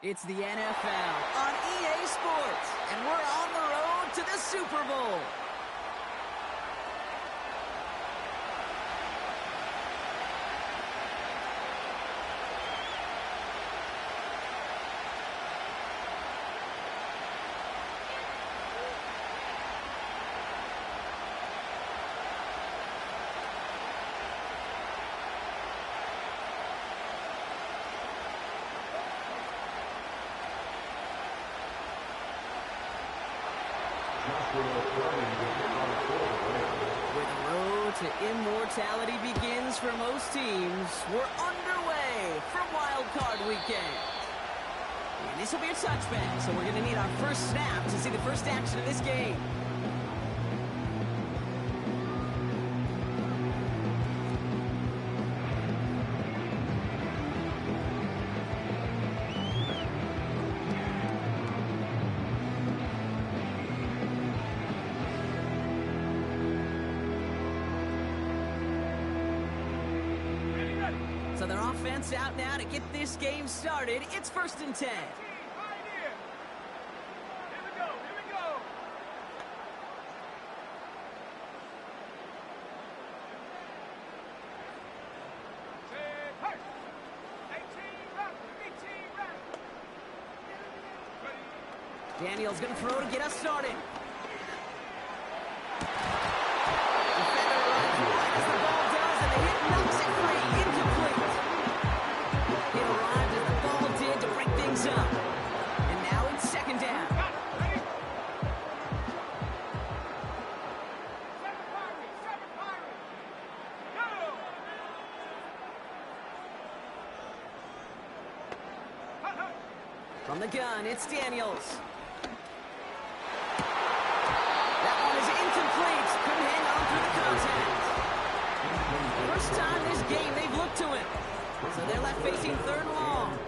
It's the NFL on EA Sports, and we're on the road to the Super Bowl. Where the road to immortality begins for most teams, we're underway from Wild Card Weekend. And this will be a touchback, so we're going to need our first snap to see the first action of this game. So their offense out now to get this game started. It's 1st and 10. Here we go. Daniel's going to throw to get us started. From the gun, it's Daniels. That one is incomplete. Couldn't hang on through the contact. First time this game they've looked to him. So they're left facing 3rd and long.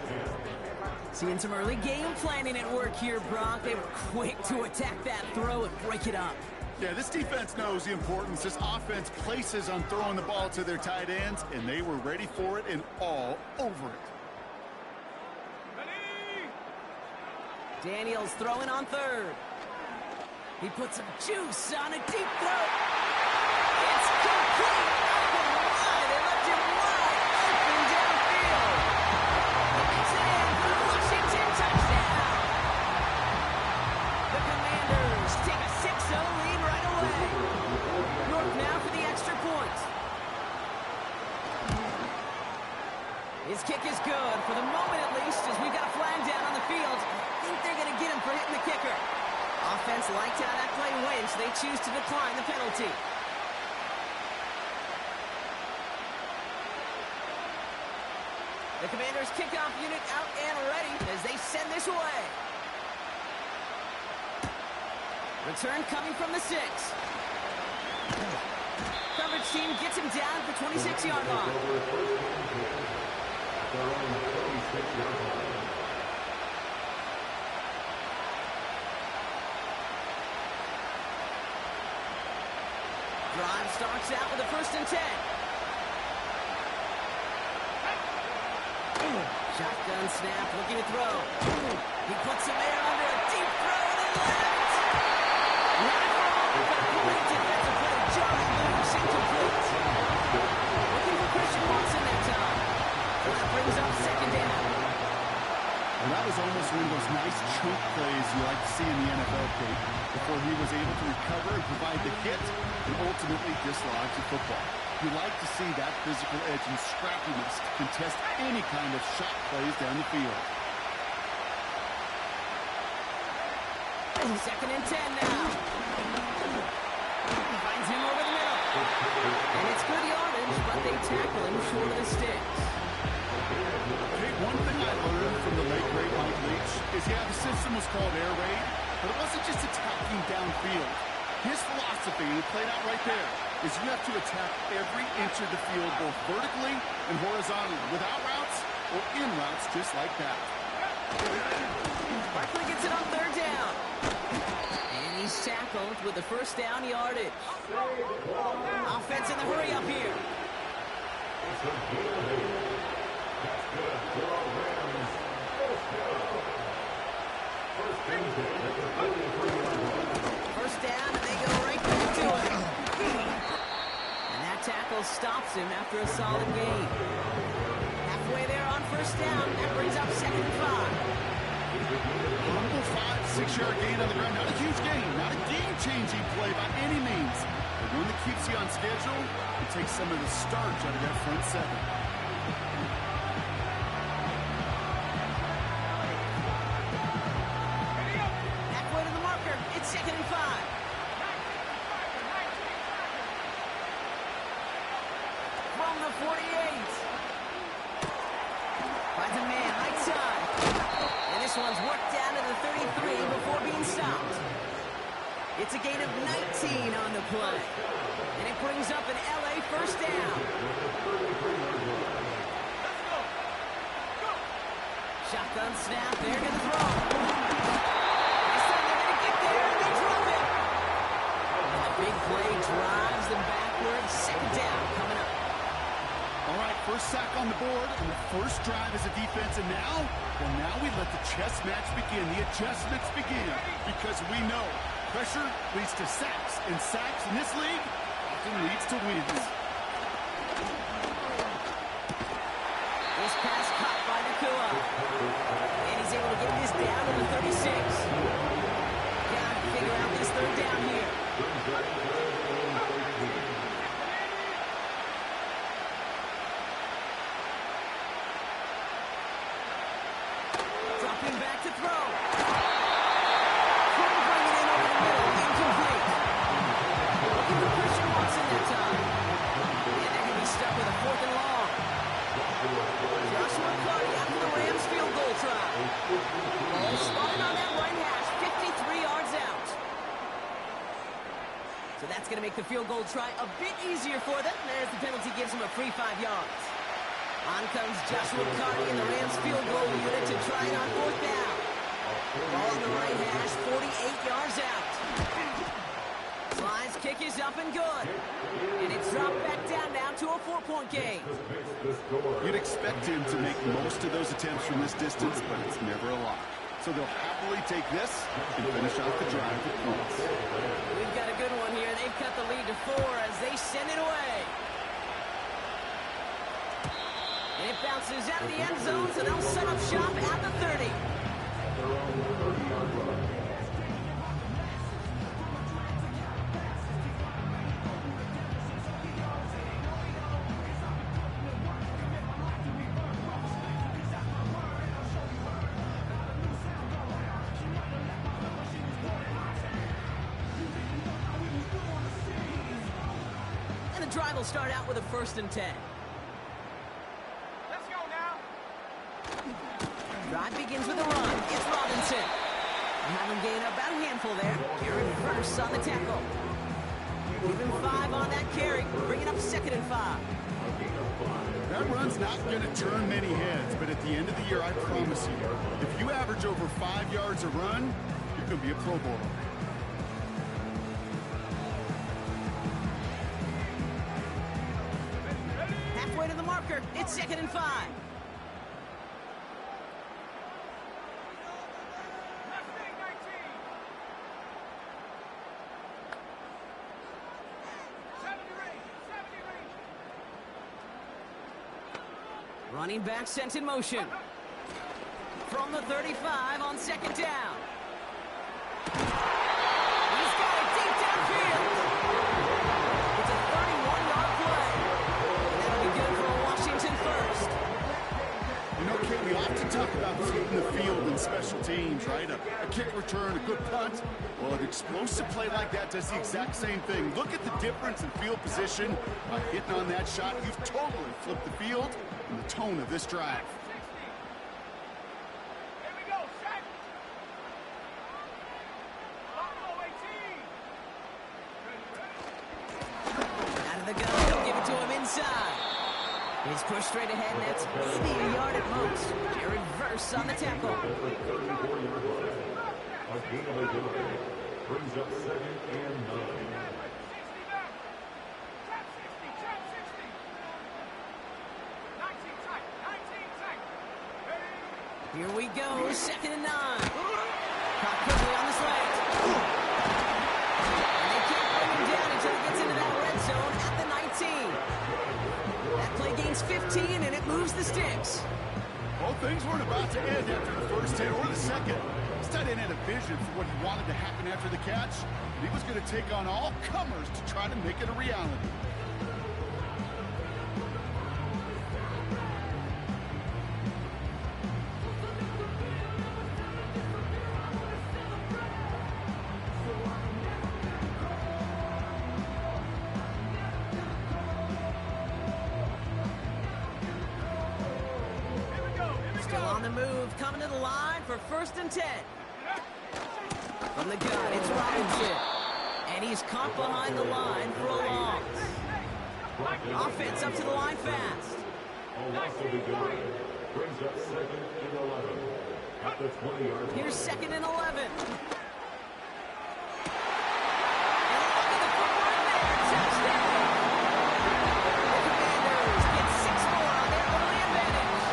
Seeing some early game planning at work here, Brock. They were quick to attack that throw and break it up. Yeah, this defense knows the importance this offense places on throwing the ball to their tight ends, and they were ready for it and all over it. Daniels throwing on 3rd. He puts some juice on a deep throw. It's complete. They left him wide open downfield. It's in for the Washington touchdown. The Commanders take a 6-0 lead right away. North now for the extra point. His kick is good, for the moment at least, as we've got a flag down on the field. I think they're going to get him for hitting the kicker. Offense liked how that play went, so they choose to decline the penalty. The Commanders' kickoff unit out and ready as they send this away. Return coming from the 6. Coverage team gets him down at the 26-yard line. Drive starts out with a 1st and 10. Shotgun snap, looking to throw. He puts some air under a deep throw to the left. Great defensive play, Johnny Lewis, incomplete. Looking for Christian Watson that time. That brings up 2nd down. Well, that was almost one of those nice choke plays you like to see in the NFL, Kate, before he was able to recover and provide the hit and ultimately dislodge the football. You like to see that physical edge and scrappiness to contest any kind of shot plays down the field. 2nd and 10 now. Finds him over the middle. And it's good yardage, but they tackle him short of the sticks. Kate, one thing I learned from the late great Mike Leach is, yeah, the system was called air raid, but it wasn't just attacking downfield. His philosophy, and it played out right there, is you have to attack every inch of the field, both vertically and horizontally, without routes or in routes just like that. Barkley gets it on 3rd down. And he's tackled with the 1st down yardage. Offense in the hurry up here. stops him after a solid gain. Halfway there on first down. That brings up 2nd and 5. Humble 5-6-yard gain on the ground. Not a huge gain, not a game-changing play by any means. But one that keeps you on schedule and takes some of the starch out of that front seven. Halfway to the marker. It's 2nd and 5. From the 48. Finds a man right side. And this one's worked down to the 33 before being stopped. It's a gain of 19 on the play. And it brings up an LA first down. Shotgun snap. They're going to throw. They said they're going to get there, and they drop it. And the big play drives them backwards. 2nd down coming up. All right, first sack on the board, and the first drive as a defense, and now we let the chess match begin, the adjustments begin, because we know pressure leads to sacks, and sacks in this league often leads to wins. This pass caught by Nakua. And he's able to get this down to the 36. Got to figure out this 3rd down here. Dropping back to throw. Couldn't bring it in over the middle. Incomplete. Looking for Christian Watson that time. And they're going to be stuck with a 4th and long. Joshua Clark after the Rams field goal try. Ball spotted on that right hash, 53 yards out. So that's going to make the field goal try a bit easier for them, as the penalty gives them a free 5 yards. On comes Joshua Carty in the Rams field goal unit to try it on 4th down. Ball on the right hash, 48 yards out. Slide's kick is up and good. And it's dropped back down now to a 4-point game. You'd expect him to make most of those attempts from this distance, but it's never a lot. So they'll happily take this and finish out the drive with points. We've got a good one here. They've cut the lead to 4 as they send it away. And it bounces out of the end zone, so they'll set up shop at the 30. And the drive will start out with a 1st and 10. Drive begins with a run. It's Robinson. Have him gain about a handful there. Aaron Verse on the tackle. Give him 5 on that carry. Bringing up 2nd and 5. That run's not going to turn many heads, but at the end of the year, I promise you, if you average over 5 yards a run, you're going to be a Pro Bowler. Halfway to the marker. It's 2nd and 5. Running back sent in motion. From the 35 on 2nd down. He's got it deep downfield. It's a 31-yard play. That'll be good for a Washington first. You know, Kate, we often talk about flipping the field in special teams, right? A kick return, a good punt. Well, an explosive play like that does the exact same thing. Look at the difference in field position. By hitting on that shot, you've totally flipped the field and the tone of this drive. Out of the gun, they'll give it to him inside. He's pushed straight ahead, and that's maybe a yard at most. Jared Verse on the tackle. Brings up 2nd and 9. Here we go, 2nd and 9. Caught quickly on the slant. And they can't bring him down until he gets into that red zone at the 19. It's 15, and it moves the sticks. Well, things weren't about to end after the first hit or the second. This tight end had a vision for what he wanted to happen after the catch. And he was going to take on all comers to try to make it a reality. Still on the move, coming to the line for 1st and 10. From the gun, it's Robinson. And he's caught behind the line for a loss. Offense up to the line fast. A loss of the yard brings up 2nd and 11 at the 20-yard line. Here's 2nd and 11. And look at the footwork there. Touchdown. The Commanders get 6 more on their early advantage.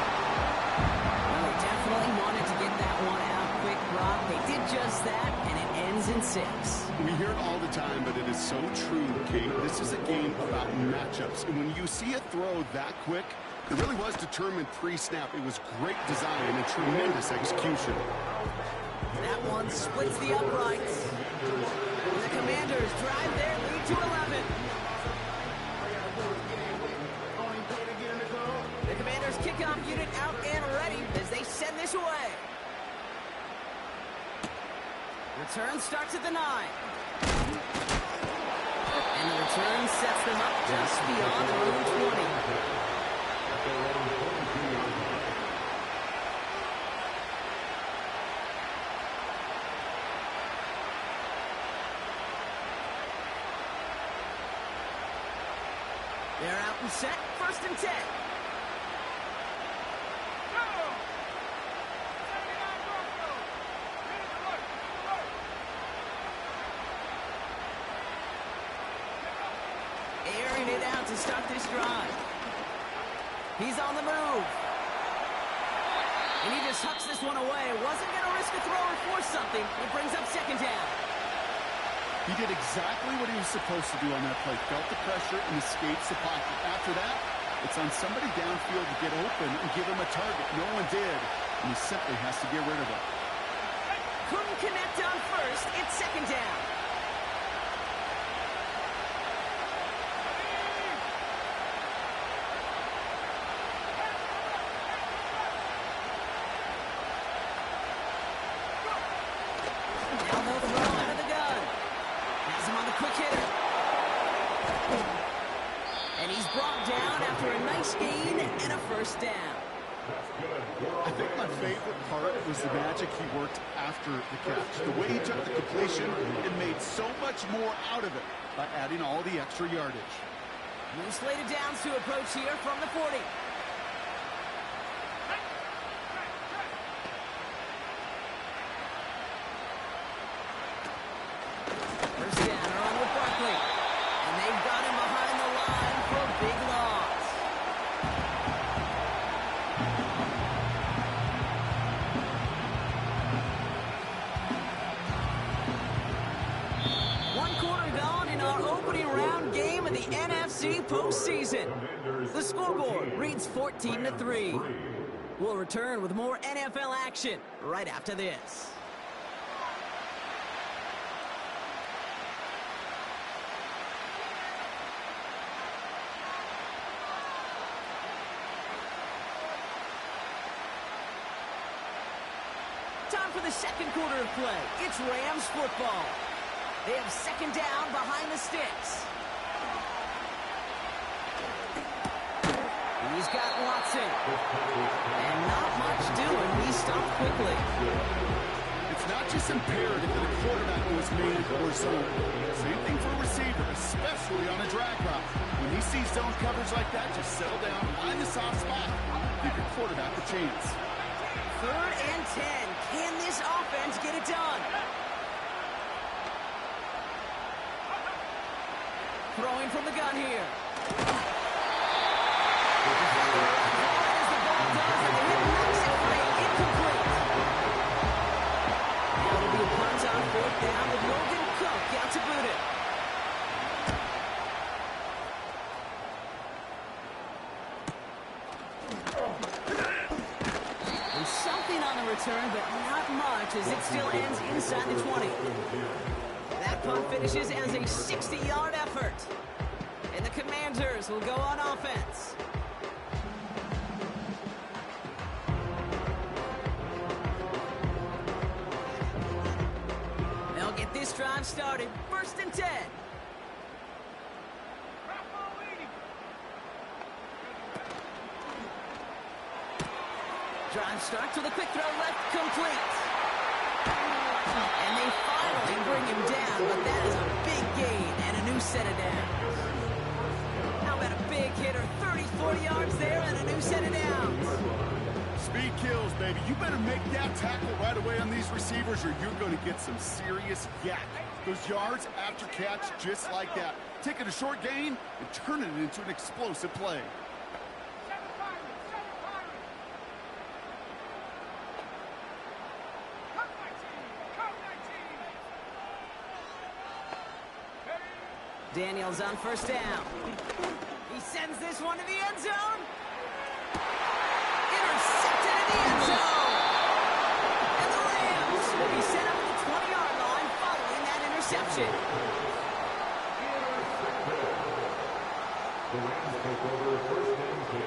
Well, they definitely wanted to get that one out quick, Brock. They did just that, and it ends in 6. We hear it all the time, but it is so true, Kate. This is a game about matchups. And when you see a throw that quick, it really was determined pre-snap. It was great design and tremendous execution. That one splits the uprights. And the Commanders drive their lead to 11. The Commanders kickoff unit out and ready as they send this away. Return starts at the 9. And the return sets them up just beyond their own 20. They're out and set, 1st and 10. Airing it out to start this drive. He's on the move. And he just hucks this one away. Wasn't going to risk a throw or force something. It brings up 2nd down. He did exactly what he was supposed to do on that play. Felt the pressure and escapes the pocket. After that, it's on somebody downfield to get open and give him a target. No one did, and he simply has to get rid of it. Couldn't connect on 1st. It's 2nd down. Now they'll throw out of the gun. Has him on the quick hitter. And he's brought down after a nice gain and a 1st down. I think my favorite part was the magic he worked after the catch. The way he took the completion and made so much more out of it by adding all the extra yardage. New slated downs to approach here from the 40. First down, they're on with Barkley. And they've got him behind the line for a big loss. One quarter gone in our opening round game of the NFC postseason. The scoreboard reads 14-3. We'll return with more NFL action right after this. Time for the 2nd quarter of play. It's Rams football. They have 2nd down behind the sticks. He's got Watson. And not much doing. He stopped quickly. It's not just imperative that a quarterback was made or zone. Same thing for a receiver, especially on a drag route. When he sees zone coverage like that, just settle down, find the soft spot, give your quarterback a chance. 3rd and 10. Can this offense get it done? Throwing from the gun here. As the ball does, and the hit knocks it free. Incomplete. Now it'll be a punt on 4th down with Logan Cook out to boot it. something on the return, but not much as it still ends inside the 20. That punt finishes as a 60-yard effort. And the Commanders will go on offense. They'll get this drive started. 1st and 10. Drive starts with a quick throw left, complete. And they finally bring him down, but that is a big gain and a new set of downs. How about a big hitter, 30, 40 yards there and a new set of downs. Speed kills, baby. You better make that tackle right away on these receivers or you're going to get some serious yak. Those yards after catch just like that. Taking a short gain and turning it into an explosive play. Daniels on 1st down. He sends this one to the end zone. Intercepted in the end zone. And the Rams will be set up at the 20-yard line following that interception. The Rams take over 1st and 10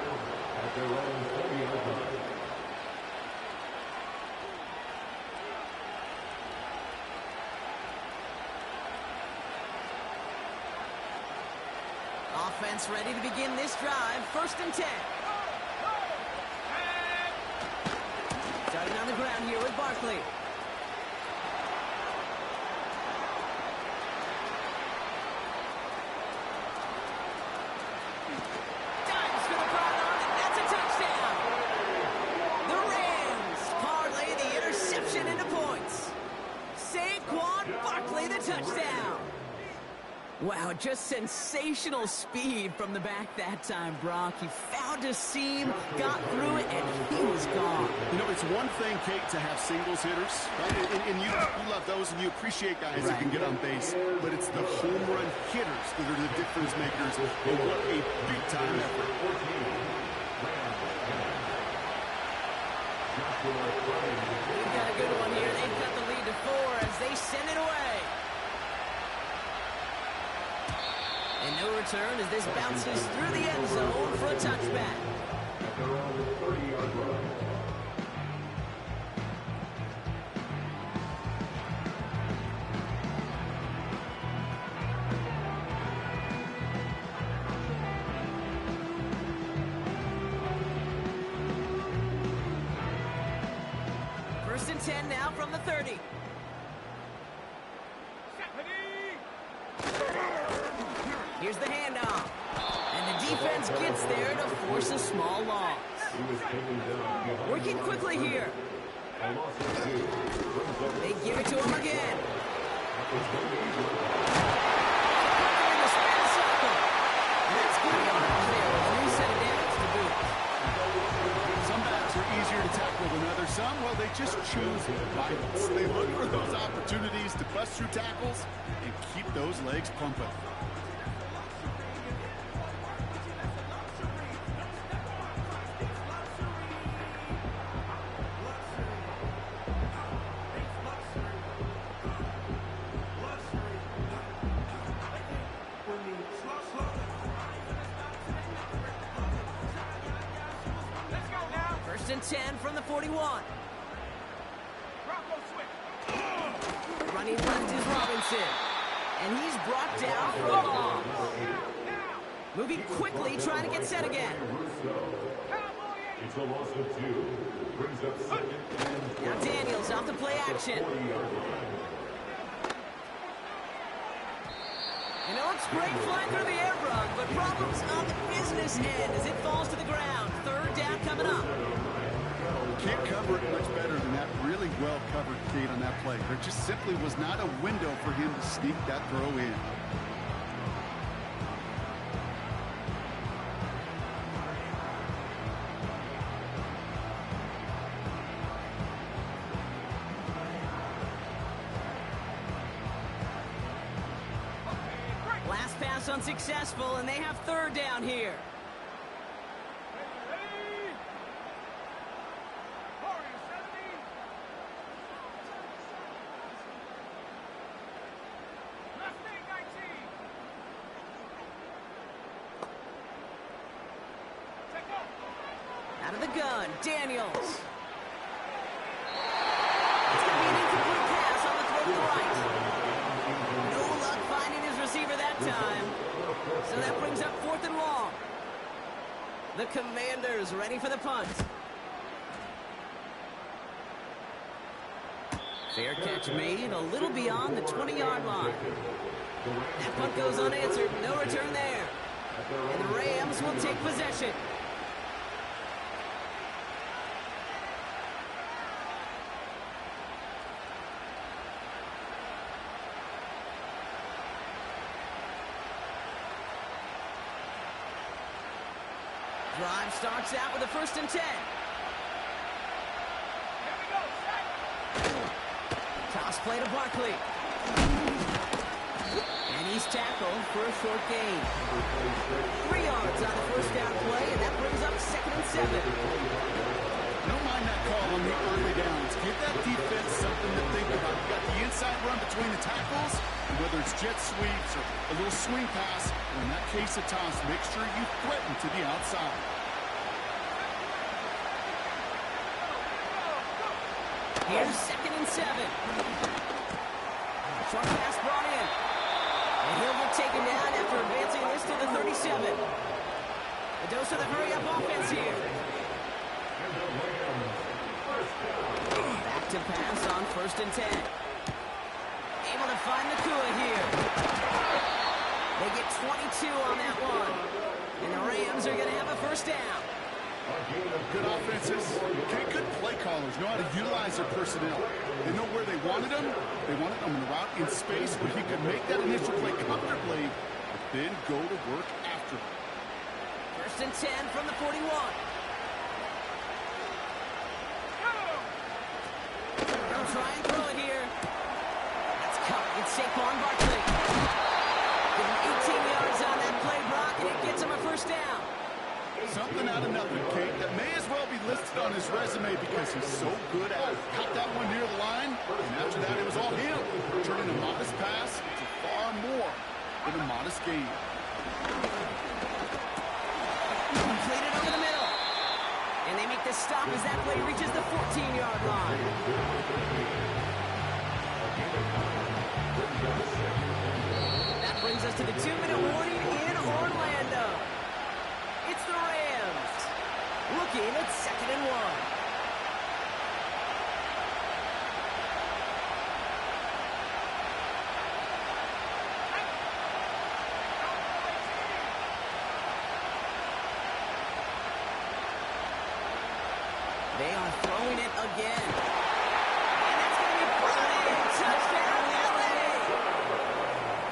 at their own 20-yard line. Offense ready to begin this drive. 1st and 10. Starting on the ground here with Barkley. Dives for the pylon, and that's a touchdown. The Rams parlay the interception into points. Saquon Barkley the touchdown. Wow, just sensational speed from the back that time, Brock. He found a seam, got through it, and he was gone. You know, it's one thing, Kate, to have singles hitters, right? And you love those, and you appreciate guys that can get on base. But it's the home run hitters that are the difference makers. And what a big-time effort. We've got a good one here. They cut the lead to 4 as they send it away. And no return as this bounces through the end zone for a touchback. At their own 30-yard line. First and 10 now from the 30. Here's the handoff. And the defense gets there to force a small loss. Working quickly here. They give it to him again. In the spin cycle. That's good yardage there with a new set of downs to boot. Some backs are easier to tackle than others. Some, well, they just choose violence. They look for those opportunities to bust through tackles and keep those legs pumping. First and 10 from the 41. Running left is Robinson. And he's brought down for a loss. Moving quickly, trying to get set again. It's a loss of 2. Brings up 2nd and 12. Now Daniels off the play action. 40-yard line. You know, it's great flying through the air, Brock, but problems on the business end as it falls to the ground. 3rd down coming up. Can't cover it much better than that. Really well covered, Kate, on that play. There just simply was not a window for him to sneak that throw in. Last pass unsuccessful, and they have 3rd down here. of the gun, Daniels. It's going to be an incomplete pass on the throw to the right. No luck finding his receiver that time. So that brings up 4th and long. The Commanders ready for the punt. Fair catch made a little beyond the 20-yard line. That punt goes unanswered. No return there. And the Rams will take possession. Drive starts out with a 1st and 10. Toss play to Barkley. And he's tackled for a short gain. 3 yards on the 1st down play, and that brings up 2nd and 7. Don't mind that call on the early downs. Give that defense something to think about. You got the inside run between the tackles, and whether it's jet sweeps or a little swing pass, or in that case a toss, make sure you threaten to the outside. Here's 2nd and 7. Short pass brought in. And he'll get taken down after advancing this to the 37. A dose of the hurry-up offense here. Back to pass on 1st and 10. Able to find Nakua here. They get 22 on that one. And the Rams are going to have a 1st down. Good offenses, okay, good play callers know how to utilize their personnel. They know where they wanted them. They wanted them in the route in space where he could make that initial play comfortably, but then go to work after it. 1st and 10 from the 41. They'll try and throw it here. That's caught. It's Saquon Barkley. Give him 18 yards on that play, Brock, and it gets him a 1st down. Something out of nothing, Kate, that may as well be listed on his resume because he's so good at it. Caught that one near the line, and after that it was all him, turning a modest pass to far more than a modest gain. Completed over the middle. And they make the stop as that play reaches the 14-yard line. That brings us to the 2-minute warning in Orlando. It's the Rams, looking at 2nd and 1. They are throwing it again. And that's going to be brought in. Touchdown, LA!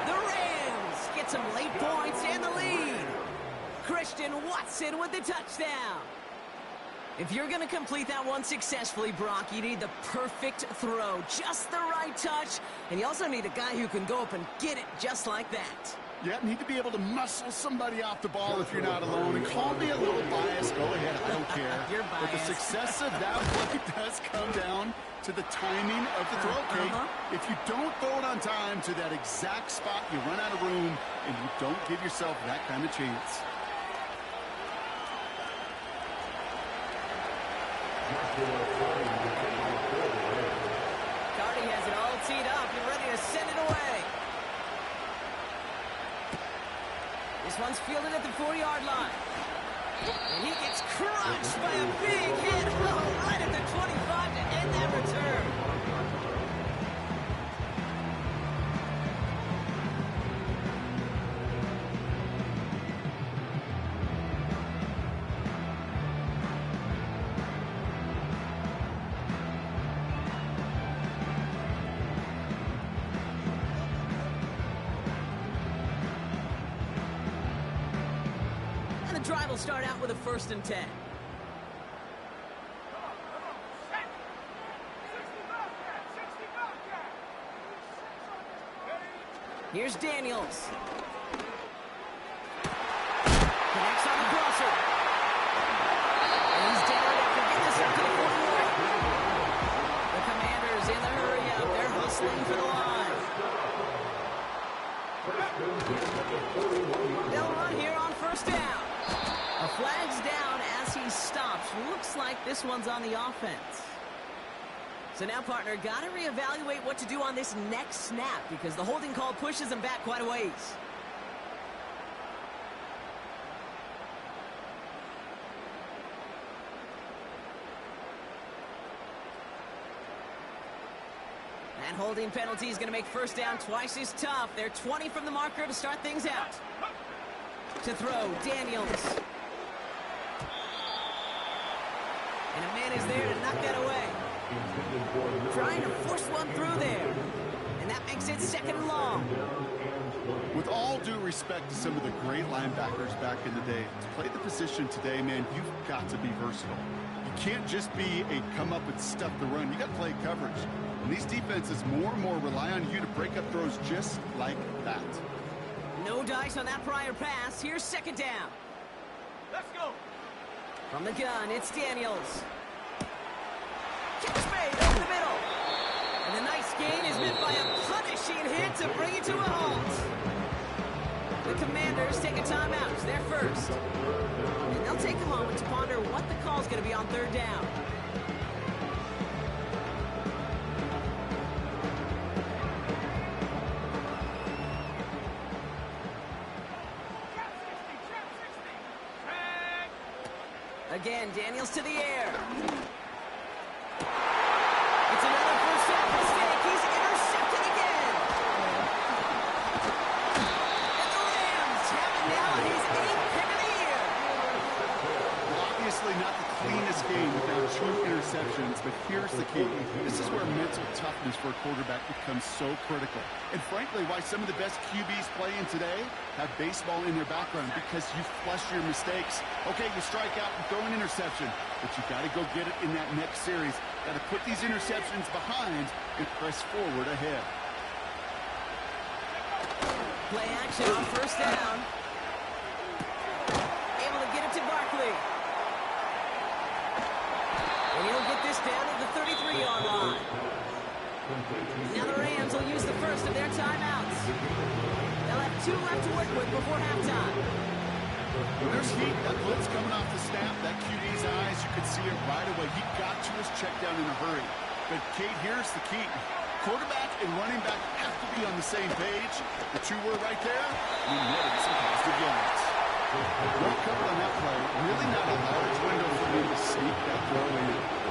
The Rams get some late points and the lead. Christian Watson with the touchdown. If you're going to complete that one successfully, Brock, you need the perfect throw, just the right touch, and you also need a guy who can go up and get it just like that. Yeah, need to be able to muscle somebody off the ball if you're not alone. And call me a little biased. Go ahead, I don't care. You're biased. But the success of that play does come down to the timing of the throw, Kate. If you don't throw it on time to that exact spot, you run out of room, and you don't give yourself that kind of chance. Cardi has it all teed up and ready to send it away. This one's fielded at the 4-yard line. And he gets crushed by a big hit. Oh, right at the 25 to end that return. Drive will start out with a 1st and 10. Here's Daniels. Connects on the crosser. And he's down after getting this up to the 41. The Commanders in the hurry up. They're hustling for the line. They'll run here on 1st down. A flag's down as he stops. Looks looks like this one's on the offense. So now, partner, got to reevaluate what to do on this next snap because the holding call pushes him back quite a ways. That holding penalty is going to make first down twice as tough. They're 20 from the marker to start things out. To throw, Daniels. And a man is there to knock that away. Trying to force one through there. And that makes it second and long. With all due respect to some of the great linebackers back in the day, to play the position today, man, you've got to be versatile. You can't just be a come up and stuff the run. You got to play coverage. And these defenses more and more rely on you to break up throws just like that. No dice on that prior pass. Here's second down. Let's go. From the gun, it's Daniels. Catch made over the middle. And the nice gain is met by a punishing hit to bring it to a halt. The Commanders take a timeout. They're first. And they'll take a moment to ponder what the call's going to be on third down. Again, Daniels to the air. It's another first down mistake. He's intercepted again. And the Rams have it now on his 8th pick of the year. Well, obviously not the cleanest game without 2 interceptions, but here's the key. This is where mental toughness for a quarterback becomes so critical. And frankly, why some of the best QBs playing today have baseball in their background, because you flush your mistakes. Okay, you strike out and throw an interception, but you got to go get it in that next series. Got to put these interceptions behind and press forward ahead. Play action on first down. Able to get it to Barkley. And he'll get this down at the 33-yard line. Now the Rams will use the first of their timeouts. They'll have 2 left to work with before halftime. When there's heat, that blitz coming off the snap, that QB's eyes, you could see it right away. He got to his check down in a hurry. But, Kate, here's the key. Quarterback and running back have to be on the same page. The 2 were right there. You netted some positive yards. Well covered on that play. Really not a large window for him to sneak that throw in.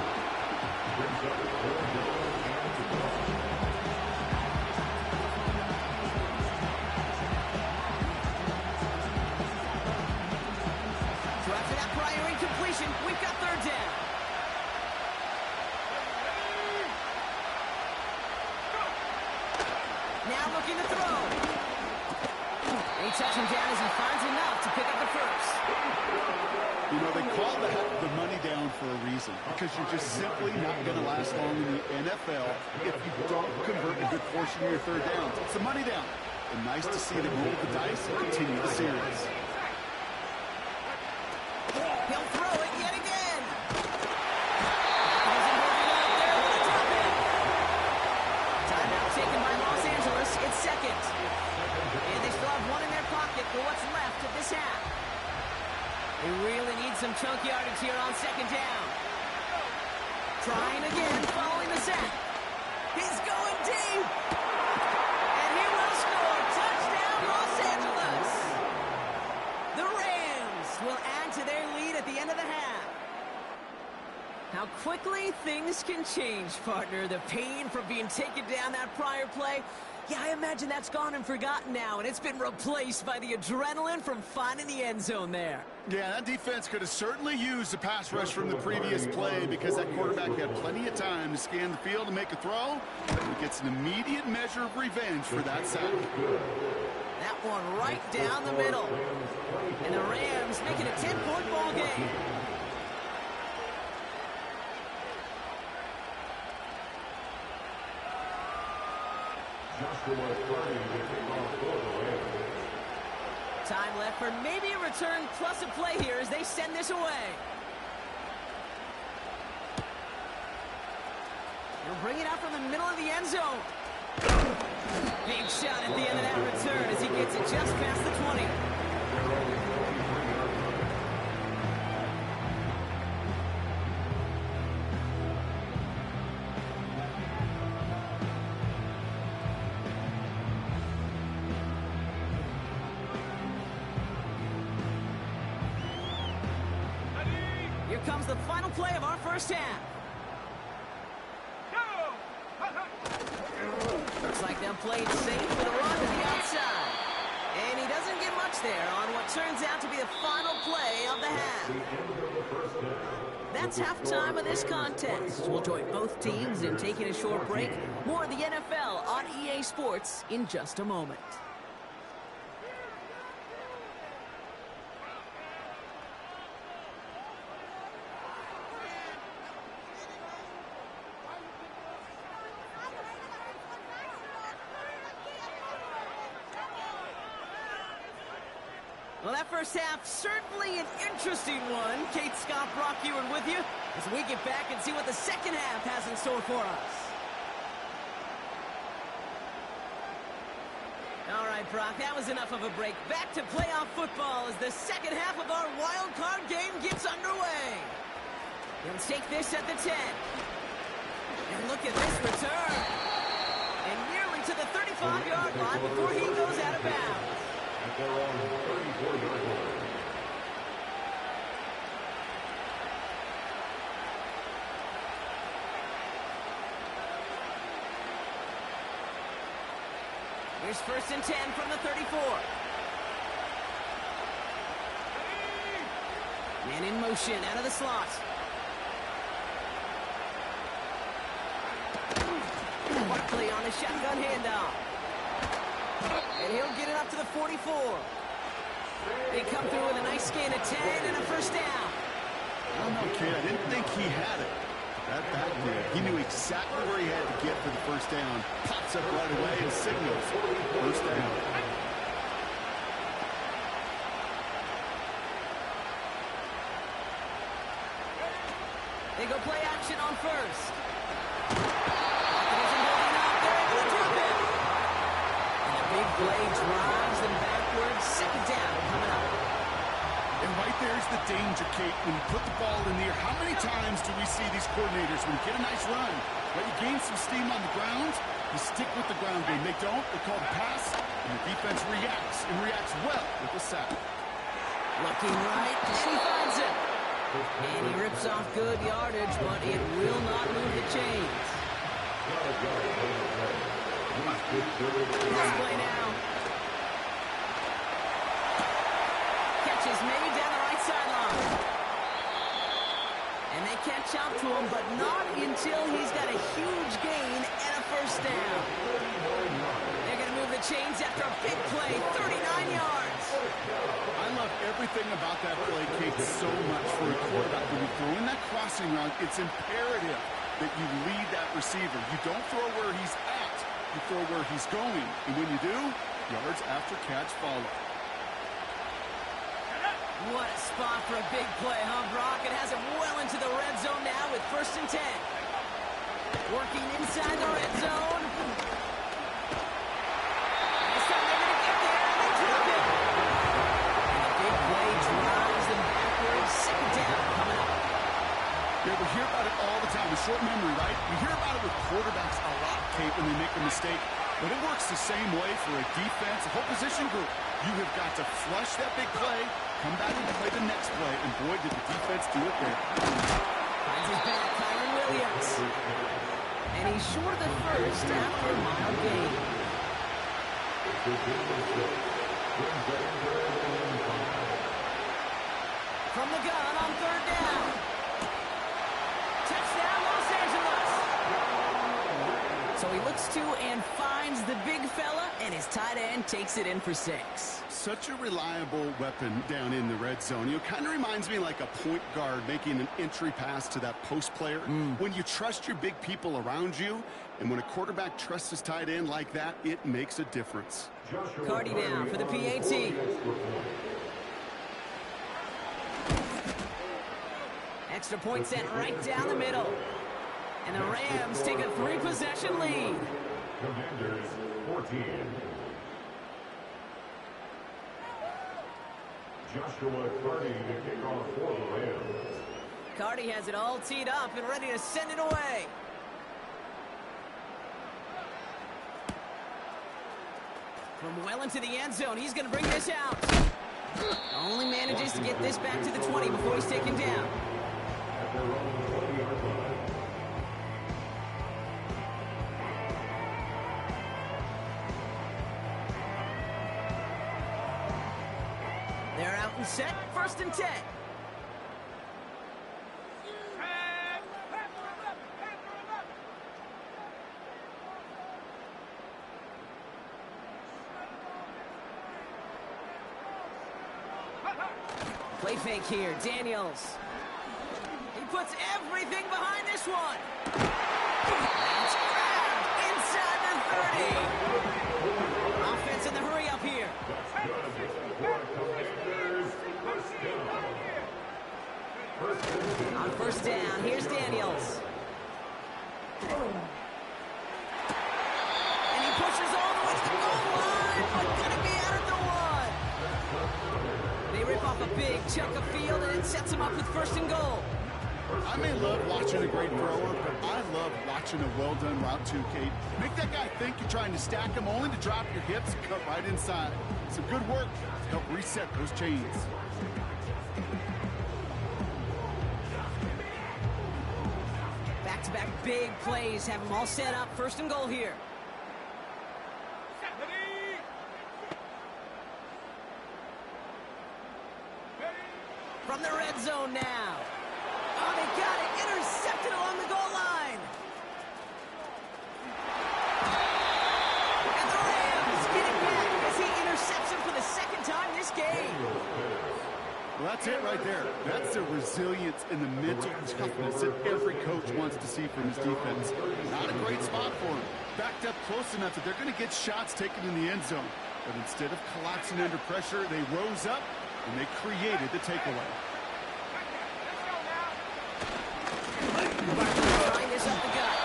We've got third down. Now looking to throw. They touch him down as he finds enough to pick up the first. You know, they call that the money down for a reason, because you're just simply not going to last long in the NFL if you don't convert a good portion of your third downs. It's the money down. And nice to see them roll the dice and continue the series. He'll throw it yet again. Timeout taken by Los Angeles. It's second. And they still have 1 in their pocket for what's left of this half. They really need some chunk yardage here on second down. Trying again, following the sack. He's going deep. And he will score. Touchdown, Los Angeles. The Rams will add to their lead at the end of the half. How quickly things can change, partner. The pain from being taken down that prior play, yeah, I imagine that's gone and forgotten now, and it's been replaced by the adrenaline from finding the end zone there. Yeah, that defense could have certainly used the pass rush from the previous play, because that quarterback had plenty of time to scan the field and make a throw. He gets an immediate measure of revenge for that sack. That one right down the middle. And the Rams making a 10-point ball game. Time left for maybe a return plus a play here as they send this away. He'll bring it out from the middle of the end zone. Big shot at the end of that return as he gets it just past the 20. comes the final play of our first half. Looks like they'll play it safe with a run to the outside. And he doesn't get much there on what turns out to be the final play of the half. That's halftime of this contest. We'll join both teams in taking a short break. More of the NFL on EA Sports in just a moment. Well, that first half, certainly an interesting one. Kate Scott, Brock Ewan with you as we get back and see what the second half has in store for us. All right, Brock, that was enough of a break. Back to playoff football as the second half of our wild card game gets underway. He'll take this at the 10. And look at this return. And nearly to the 35-yard line before he goes out of bounds. At their own 34-yard line. Here's 1st and 10 from the 34. Man in motion out of the slot. Barkley on a shotgun handoff. And he'll get it up to the 44. They come through with a nice gain of 10 and a first down. I don't know, kid. I didn't think he had it. That back did. He knew exactly where he had to get for the first down. Pops up right away and signals first down. They go play action on first. Isn't holding up. They're able to drop it. And the big play drives them backwards. Second down coming up. And right there's the danger, Kate, when you put the ball in the air. How many times do we see these coordinators, when you get a nice run, right, you gain some steam on the ground, you stick with the ground game. They don't, they call the pass, and the defense reacts, and reacts well with the sack. Looking right, and he finds it. And he rips off good yardage, but it will not move the chains. Let's play now. Catch is made down the right sideline. And they catch up to him, but not until he's got a huge gain and a first down. They're going to move the chains after a big play, 39 yards. I love everything about that play, Kate, so much for a quarterback. When you throw in that crossing route, it's imperative that you lead that receiver. You don't throw where he's at, you throw where he's going. And when you do, yards after catch follow. What a spot for a big play, huh, Brock? It has him well into the red zone now with 1st and 10. Working inside the red zone. This time they're going to get there, and they drop it. And the big play drives them backwards. Second down coming up. Yeah, we hear about it all the time. A short memory, right? We hear about it with quarterbacks a lot, Kate, when they make a mistake. But it works the same way for a defense, a whole position group. You have got to flush that big play, come back and play the next play, and boy, did the defense do it there. Finds his back, Kyren Williams. And he's short of the first after a mile gain. From the gun on 3rd down. Touchdown, Los Angeles. So he looks to and finds the big fella, and his tight end takes it in for 6. Such a reliable weapon down in the red zone. You know, kind of reminds me like a point guard making an entry pass to that post player. When you trust your big people around you, and when a quarterback trusts his tight end like that, it makes a difference. Cardi now for the PAT. Extra point sent right down the middle. And the Rams take a 3-possession lead. Commanders 14. Joshua Cardi to kick off for the Rams. Cardi has it all teed up and ready to send it away. From well into the end zone, he's going to bring this out. Only manages to get this back to the 20 before he's taken down. their own 20-yard line. They're out and set, 1st and 10. Play fake here, Daniels. He puts everything behind this one. That's grabbed inside the 30. Offense in the hurry up here. On 1st down, here's Daniels. And he pushes all the way to the goal line, but gonna be out at the 1. They rip off a big chunk of field, and it sets him up with 1st and goal. I may love watching a great thrower, but I love watching a well-done route too, Kate. Make that guy think you're trying to stack him, only to drop your hips and cut right inside. Some good work to help reset those chains. Back-to-back big plays have them all set up. 1st and goal here. From the red zone now. Oh, they got it. Intercepted along the goal line. And the Rams get it back as he intercepts him for the 2nd time this game. Well, that's it right there. That's the resilience and the mental toughness that every coach wants to see from his defense. Not a great spot for him. Backed up close enough that they're going to get shots taken in the end zone. But instead of collapsing under pressure, they rose up and they created the takeaway. Trying this up the gut.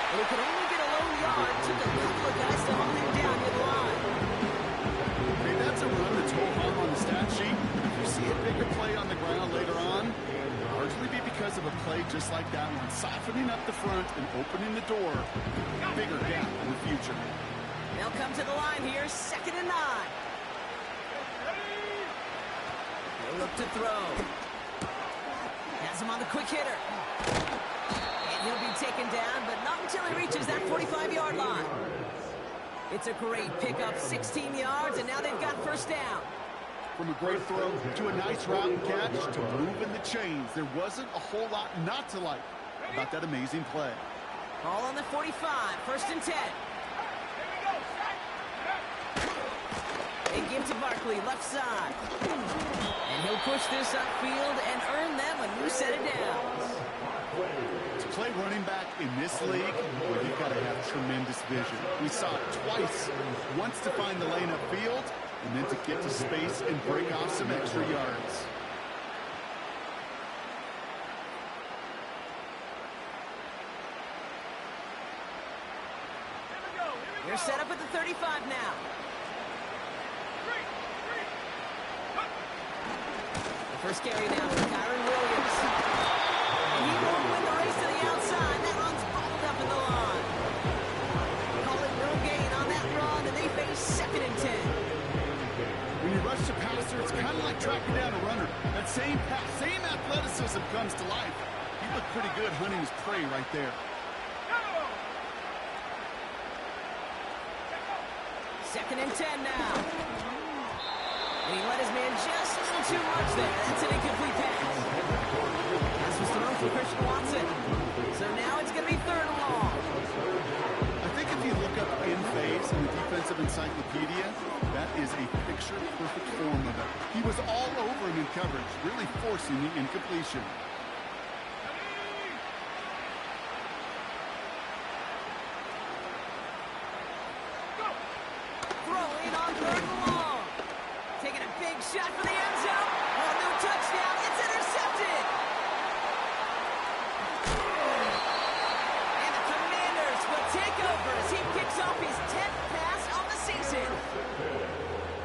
And he could only get a low yard. Took a couple of guys to hold him down near the line. Hey, that's a run that's hold home on the stat sheet. If you see a bigger play on the ground later on, it'll largely be because of a play just like that one, softening up the front and opening the door. Bigger gap in the future. They'll come to the line here, 2nd and 9. They look to throw. Has him on the quick hitter. And he'll be taken down, but not until he reaches that 45-yard line. It's a great pickup, 16 yards, and now they've got 1st down. From a great throw to a nice route and catch to moving the chains, there wasn't a whole lot not to like about that amazing play. Ball on the 45, 1st and 10. They give to Barkley, left side. And he'll push this upfield and earn them a new set of downs. To play running back in this league, well, you've got to have tremendous vision. We saw it twice. Once to find the lane upfield, and then to get to space and break off some extra yards. They're set up at the 35 now. The first carry now for Kyron Williams. And he won't win the race to the outside. That run's balled up in the line. Call it no gain on that run, and they face 2nd and 10. When you rush the passer, it's kind of like tracking down a runner. That same pass, same athleticism comes to life. He looked pretty good hunting his prey right there. 2nd and 10 now. And he let his man just a little too much there. That's an incomplete pass. Pass was thrown for Christian Watson. So now it's going to be 3rd and long. I think if you look up in phase in the defensive encyclopedia, that is a picture-perfect form of it. He was all over him in coverage, really forcing the incompletion. Throwing on 3rd and long. Taking a big shot for the end zone. Oh, no touchdown. It's intercepted. And the Commanders will take over as he picks off his 10th pass on the season.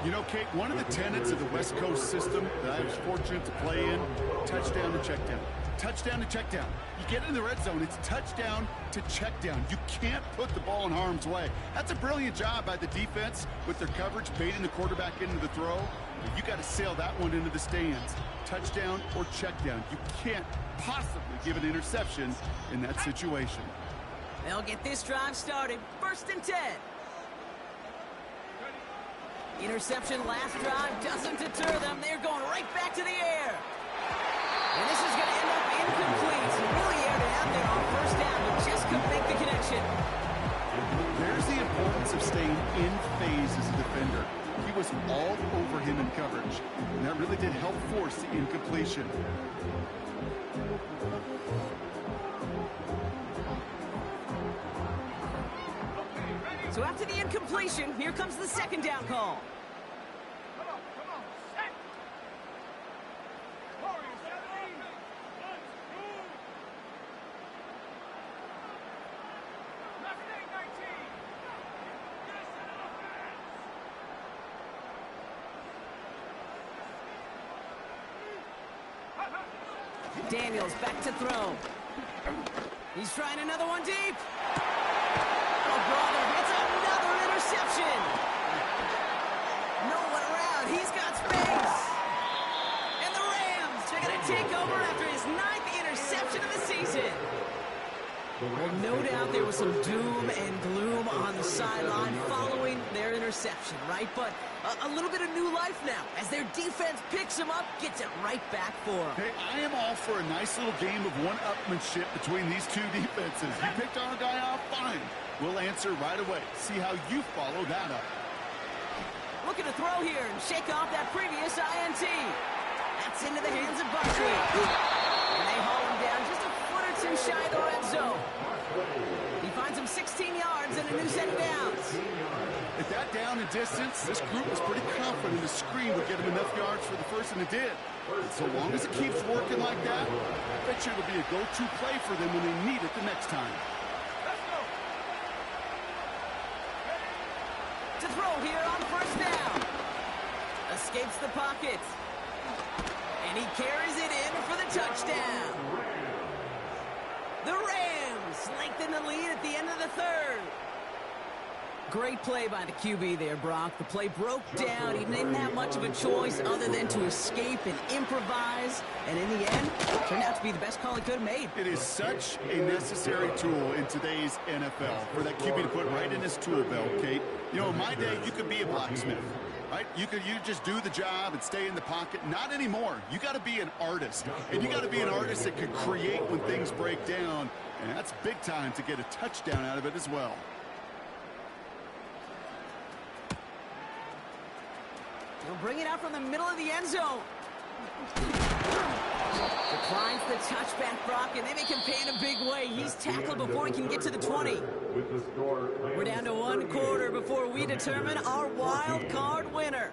You know, Kate, one of the tenets of the West Coast system that I was fortunate to play in, touchdown to check down. Touchdown to check down. You get in the red zone, it's touchdown to check down. You can't put the ball in harm's way. That's a brilliant job by the defense with their coverage, baiting the quarterback into the throw. You got to sail that one into the stands. Touchdown or check down. You can't possibly give an interception in that situation. They'll get this drive started. 1st and 10. Interception last drive doesn't deter them. They're going right back to the air. And this is going to end up incomplete. He really aired it out there on 1st down, but just couldn't make the connection. There's the importance of staying in phase as a defender. He was all over him in coverage, and that really did help force the incompletion. So after the incompletion, here comes the 2nd down call. Come on, set. Warriors, 17. Left leg, 19. Daniels back to throw. He's trying another one deep. Oh, brother, it's another interception. No one around. He's got space. And the Rams are going to take over after his 9th interception of the season. Well, no doubt there was some doom and gloom on the sideline following their interception, right? But a little bit of new life now as their defense picks him up, gets it right back for him. Hey, I am all for a nice little game of one-upmanship between these two defenses. You picked our guy off, fine. We'll answer right away. See how you follow that up. Looking to throw here and shake off that previous INT. That's into the hands of Barkley. And they haul him down just a foot or two shy of the red zone. He finds him 16 yards and a new set of downs. At that down and distance, this group was pretty confident the screen would get him enough yards for the first, and it did. And so long as it keeps working like that, I bet you it'll be a go-to play for them when they need it the next time. To throw here on 1st down. Escapes the pocket. And he carries it in for the touchdown. The Rams lengthen the lead at the end of the 3rd. Great play by the QB there, Brock. The play broke down. He didn't have much of a choice other than to escape and improvise. And in the end, turned out to be the best call he could have made. It is such a necessary tool in today's NFL for that QB to put right in his tool belt, Kate. You know, in my day, you could be a blacksmith, right? You just do the job and stay in the pocket. Not anymore. You got to be an artist. And you got to be an artist that can create when things break down. And that's big time to get a touchdown out of it as well. He'll bring it out from the middle of the end zone. Declines the touchback, Brock, and they make him pay in a big way. He's tackled before he can get to the 20. We're down to 1 quarter before we determine our wild card winner.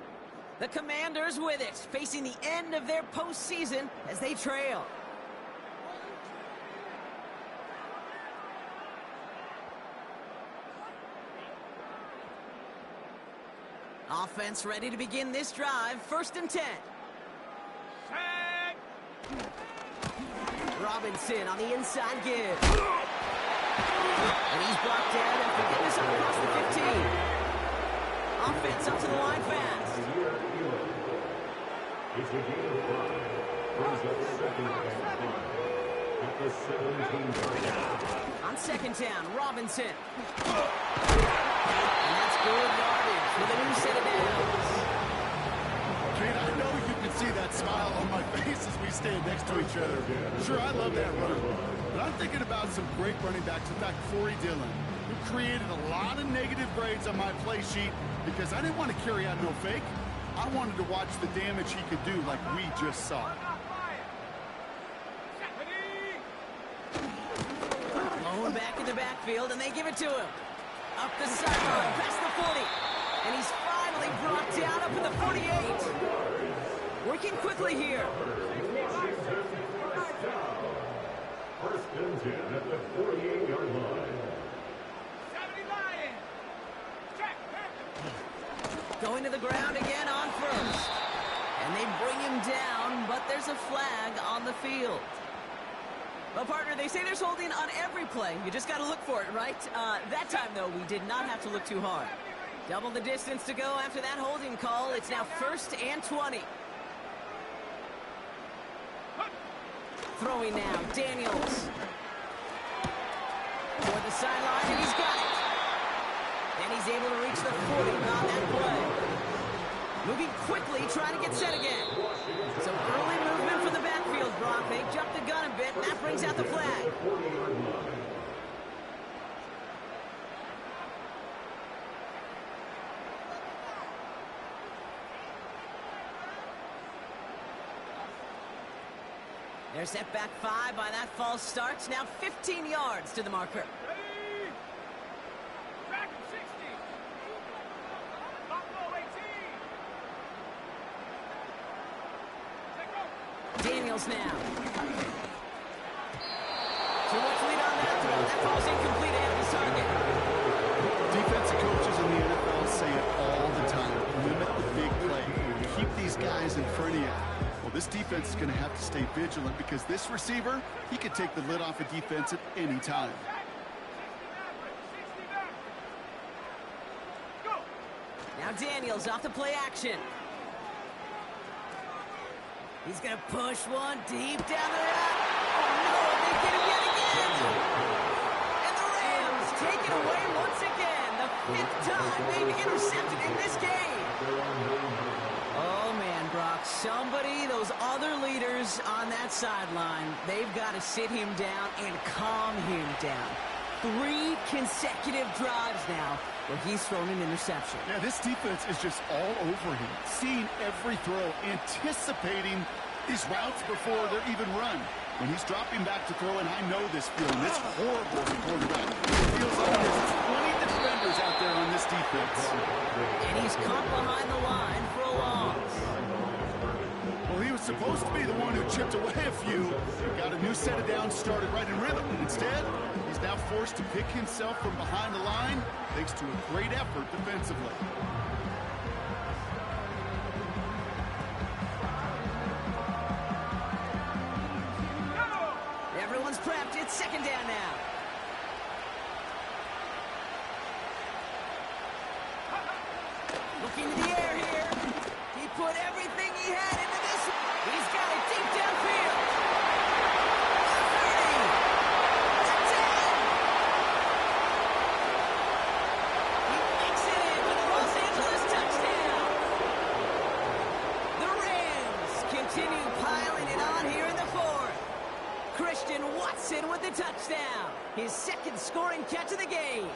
The Commanders with it, facing the end of their postseason as they trail. Offense ready to begin this drive. 1st and 10. Robinson on the inside give. And he's blocked down and forgiveness across the 15. Offense up to the line fast. It's a gain of 5. Brings up 2nd and 5. At the 17-yard line. On 2nd down, Robinson. And that's good yardage with a new set of downs. Kate, I know you can see that smile on my face as we stand next to each other. Sure, I love that run. But I'm thinking about some great running backs. In fact, Corey Dillon, who created a lot of negative grades on my play sheet because I didn't want to carry out no fake. I wanted to watch the damage he could do like we just saw. Blown back in the backfield, and they give it to him. Up the sideline, past the 40. And he's finally brought down up at the 48. Working quickly here. 1st and 10 at the 48-yard line. Going to the ground again on 1st. And they bring him down, but there's a flag on the field. Well, partner, they say there's holding on every play. You just got to look for it, right? That time, though, we did not have to look too hard. Double the distance to go after that holding call. It's now 1st and 20. Throwing now, Daniels. For the sideline, and he's got it. And he's able to reach the 40 on that play. Moving quickly, trying to get set again. So early movement for the backfield, Brock. They jumped the gun a bit, and that brings out the flag. They're set back 5 by that false start. Now 15 yards to the marker. Ready? Back at 60. Buffalo 18. Take off. Daniels now. Too much lead on that throw. That ball's incomplete ahead of his target. Defensive coaches in the NFL say it all the time. Limit the big play. Keep these guys in front of you. Well, this defense is going to have to stay vigilant because this receiver, he could take the lid off a defense at any time. 60 back. Go. Now Daniels off the play action. He's going to push one deep down the route. Oh, no, they get him yet again. And the Rams take it away once again. The 5th time they've intercepted in this game. Oh, man, Brock, somebody, those other leaders on that sideline, they've got to sit him down and calm him down. 3 consecutive drives now where he's thrown an interception. Yeah, this defense is just all over him, seeing every throw, anticipating these routes before they're even run. When he's dropping back to throw, and I know this feeling, it's horrible as a quarterback. It feels like there's 20 defenders out there on this defense. And he's caught behind the line for a loss. Well, he was supposed to be the one who chipped away a few. Got a new set of downs started right in rhythm. Instead, he's now forced to pick himself from behind the line thanks to a great effort defensively. Everyone's prepped. It's 2nd down now. Looking to the air here. He put everything he had into this. He's got it deep downfield. 30. The 10. He makes it in for the Los Angeles touchdown. The Rams continue piling it on here in the 4th. Christian Watson with the touchdown. His 2nd scoring catch of the game.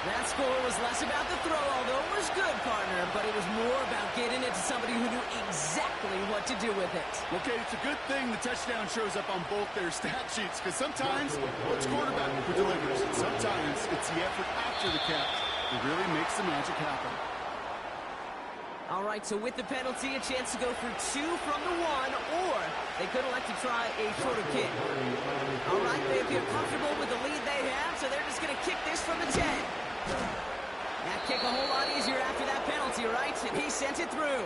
That score was less about the throw, although it was good, partner, but it was more about getting it to somebody who knew exactly what to do with it. Okay, it's a good thing the touchdown shows up on both their stat sheets, because sometimes it's quarterback who delivers. Sometimes it's the effort after the catch that really makes the magic happen. All right, so with the penalty, a chance to go for 2 from the 1, or they could elect to try a shorter kick. All right, they appear comfortable with the lead they have, so they're just going to kick this from the 10. That kick a whole lot easier after that penalty, right? And he sent it through.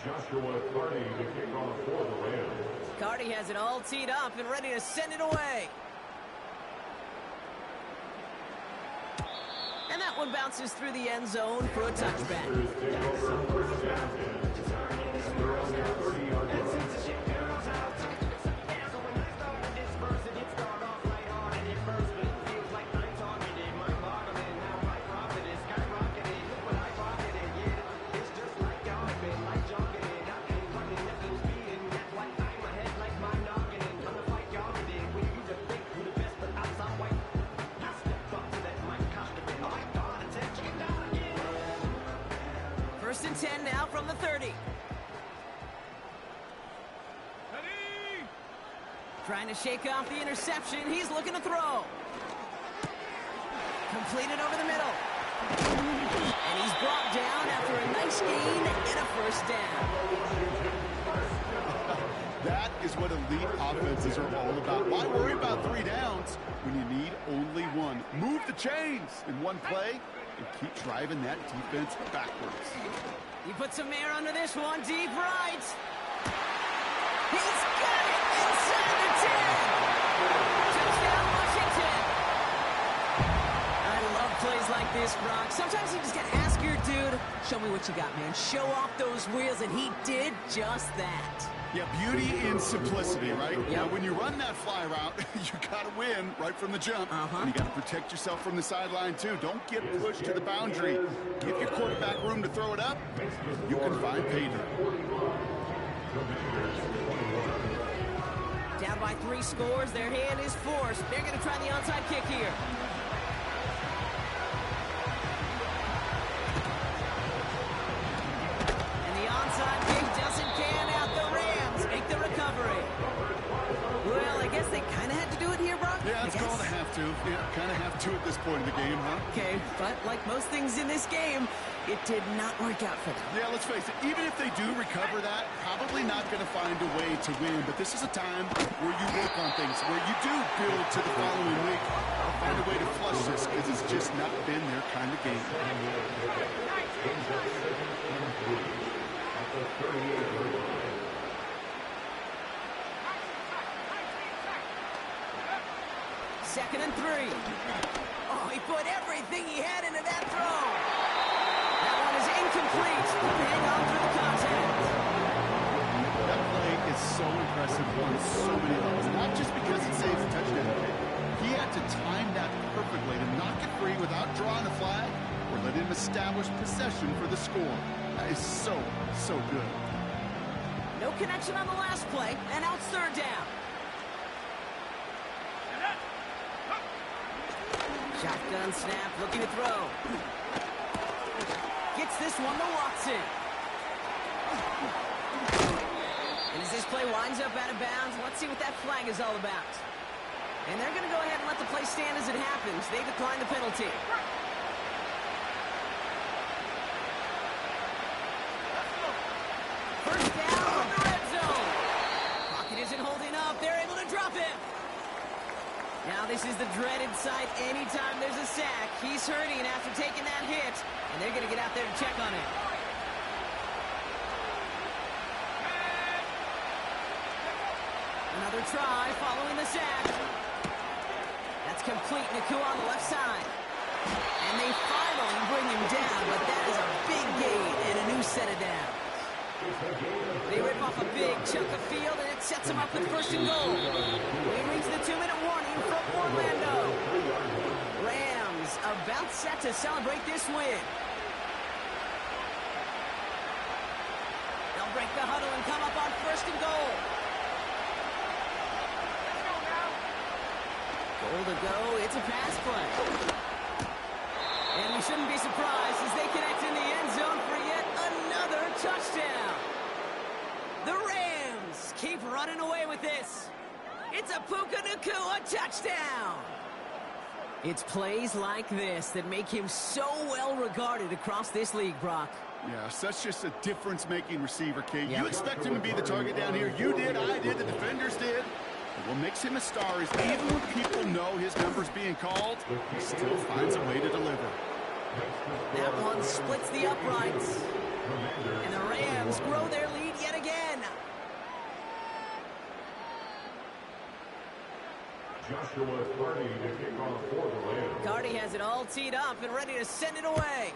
Joshua Carty to kick off for the Rams. Carty has it all teed up and ready to send it away. And that one bounces through the end zone for a touchback. First and 10 now from the 30. Ready? Trying to shake off the interception. He's looking to throw. Completed over the middle. And he's brought down after a nice gain and a first down. That is what elite offenses are all about. Why worry about 3 downs when you need only 1? Move the chains in one play and keep driving that defense backwards. He puts some air under this one, deep right. He's got it inside the 10. this, Brock. Sometimes you just gotta ask your dude, show me what you got, man. Show off those wheels, and he did just that. Yeah, beauty in simplicity, right? Yep. Now, when you run that fly route, you got to win right from the jump. And you got to protect yourself from the sideline, too. Don't get pushed to the boundary. Give your quarterback room to throw it up. You can find pay dirt. Down by 3 scores, their hand is forced. They're going to try the onside kick here. And the onside kick doesn't pan out. The Rams make the recovery. Well, I guess they kind of had to do it here, Brock. Yeah, it's called a have to. Yeah, kind of have to at this point in the game, huh? Okay, but like most things in this game, it did not work out for them. Yeah, let's face it, even if they do recover that, probably not going to find a way to win. But this is a time where you work on things, where you do build to the following week. I'll find a way to flush this because it's just not been their kind of game. Second and 3. Oh, he put everything he had into that throw. That one is incomplete. Hang on through the contact. That play is so impressive on so many levels, not just because it saves a touchdown kick. He had to time that perfectly to knock it free without drawing a flag or let him establish possession for the score. That is so, so good. No connection on the last play, and now it's third down. Shotgun snap, looking to throw. Gets this one to Watson. And as this play winds up out of bounds, let's see what that flag is all about. And they're going to go ahead and let the play stand as it happens. They decline the penalty. First down from the red zone. Pocket isn't holding up. They're able to drop him. Now this is the dreaded sight anytime there's a sack. He's hurting after taking that hit, and they're going to get out there to check on him. Another try following the sack. That's complete. Naku on the left side. And they finally bring him down, but that is a big gain and a new set of downs. They rip off a big chunk of field, and it sets them up with first and goal. We reach the 2-minute warning from Orlando. Rams about set to celebrate this win. They'll break the huddle and come up on first and goal. Goal to go. It's a pass play. And we shouldn't be surprised as they connect in the end zone for yet another touchdown. The Rams keep running away with this. It's a Puka Nacua touchdown. It's plays like this that make him so well regarded across this league, Brock. Yeah, such just a difference-making receiver, Kate. You expect him to be the target down here. You did, I did, the defenders did. And what makes him a star is even when people know his number's being called, he still finds a way to deliver. That one splits the uprights. And the Rams grow their lead yet again. Joshua Carty to kick off for the Rams. Carty has it all teed up and ready to send it away.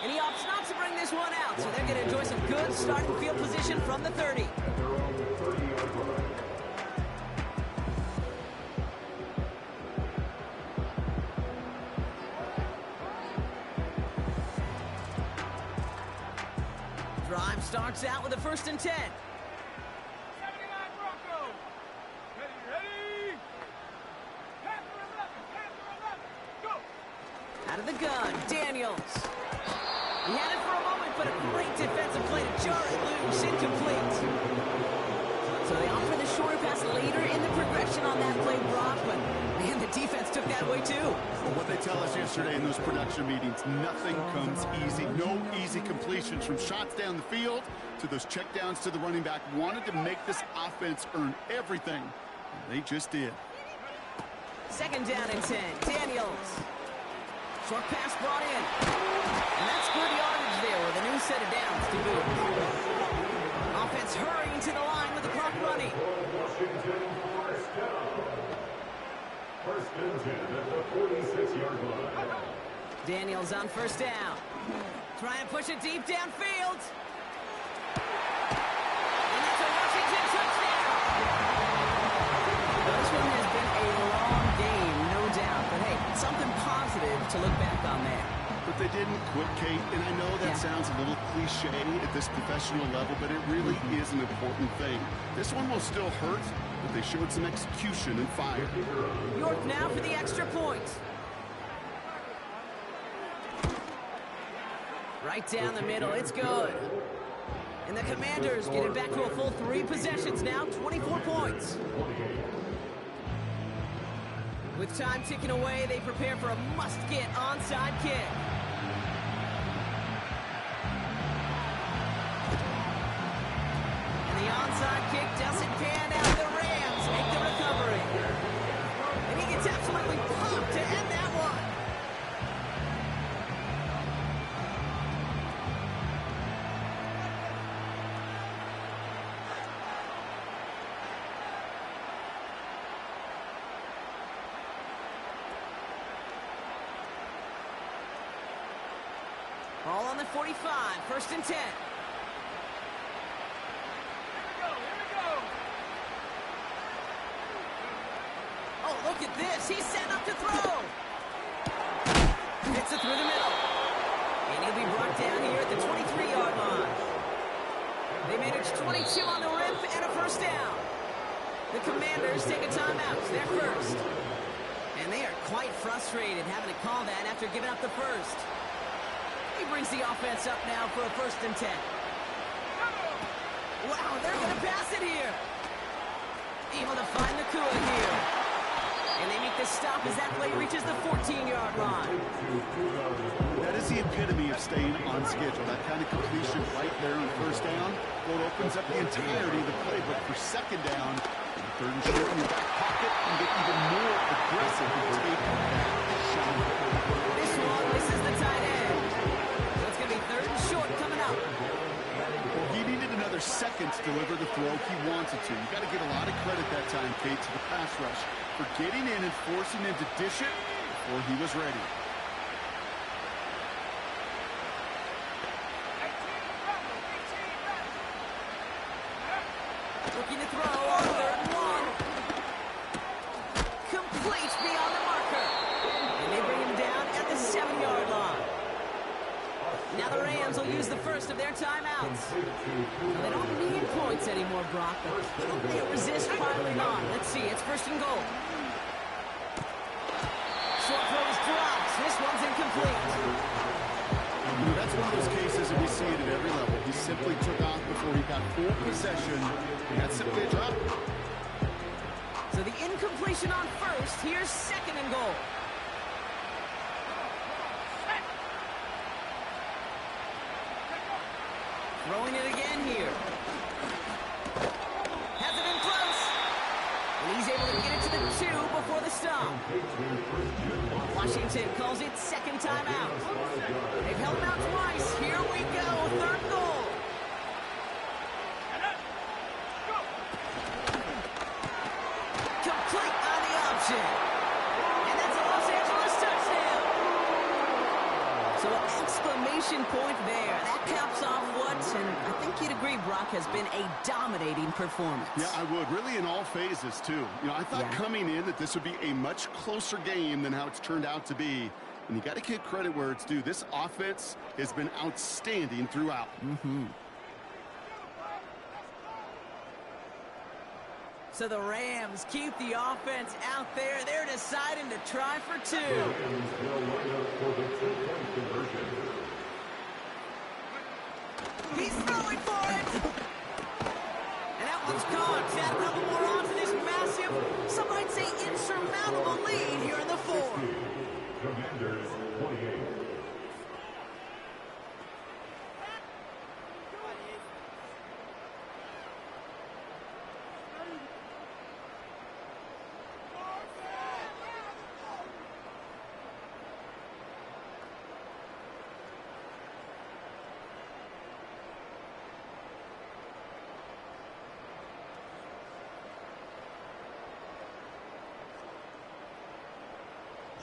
And he opts not to bring this one out, so they're going to enjoy some good starting field position from the 30. At their own 30-yard line. Drive starts out with a 1st and 10. 79 Broncos. Ready. Panther 11. Go. Out of the gun, Daniels. He had it for a moment, but a great defensive play to jar it loose, incomplete. So they offer the shorter pass later in the progression on that play, Brock, but man, the defense took that away too. Well, what they tell us yesterday in those production meetings, nothing comes easy. No easy completions from shots down the field to those checkdowns to the running back. Wanted to make this offense earn everything, and they just did. 2nd down and 10. Daniels. Short pass brought in. And that's good yardage there with a new set of downs to boot. offense hurrying to the line with the clock running. Washington first down. First and 10 at the 46-yard line. Daniels on first down. Trying to push it deep downfield. And that's a Washington touchdown. This one has been a long game, no doubt. But hey, something positive to look back on there. But they didn't quit, Kate, and I know that sounds a little cliche at this professional level, but it really is an important thing. This one will still hurt, but they showed some execution and fire. York now for the extra point. Right down the middle, it's good. And the Commanders get it back to a full 3 possessions now, 24 points. With time ticking away, they prepare for a must-get onside kick. And the onside kick doesn't pan out. The Rams make the recovery. And he gets absolutely pumped to end that one. Ball on the 45, first and 10. Here we go. Oh, look at this. He's set up to throw. Hits it through the middle. And he'll be brought down here at the 23-yard line. They manage 22 on the rip and a first down. The Commanders take a timeout. They're first. And they are quite frustrated having to call that after giving up the first. He brings the offense up now for a first and 10. Wow, they're going to pass it here. Able to find the Nakua here. And they make the stop as that play reaches the 14-yard line. That is the epitome of staying on schedule. That kind of completion right there on first down. Well, it opens up the entirety of the playbook for second down. Third and short in the back pocket and get even more aggressive to take that shot. This one misses the tight end. So it's going to be third and short coming up. Well, he needed another second to deliver the throw he wanted to. You got to give a lot of credit that time, Kate, to the pass rush for getting in and forcing him to dish it before he was ready. 18 Looking to throw on third and 1. Complete beyond the marker. And they bring him down at the 7-yard line. Now the Rams will use the first of their timeouts. They don't need points anymore, Brock, but they resist piling on. Let's see, it's first and goal. Short throw is dropped. This one's incomplete. That's one of those cases that we see it at every level. He simply took off before he got full possession, and that's simply a drop. So the incompletion on first. Here's second and goal. Throwing it again here. Has it in close. And he's able to get it to the 2 before the stop. Washington calls it second timeout. They've held him out twice. Here we go. Third goal. Complete on the option. And that's a Los Angeles touchdown. So an exclamation point there. That caps off what, and I think you'd agree, Brock, has been a dominating performance. Yeah, I would. Really in all phases, too. You know, I thought coming in that this would be a much closer game than how it's turned out to be. And you got to give credit where it's due. This offense has been outstanding throughout. So the Rams keep the offense out there. They're deciding to try for 2. He's throwing for it. And that one's caught. Add a couple more on to this massive, some might say insurmountable lead here in the 4th. Commanders 28.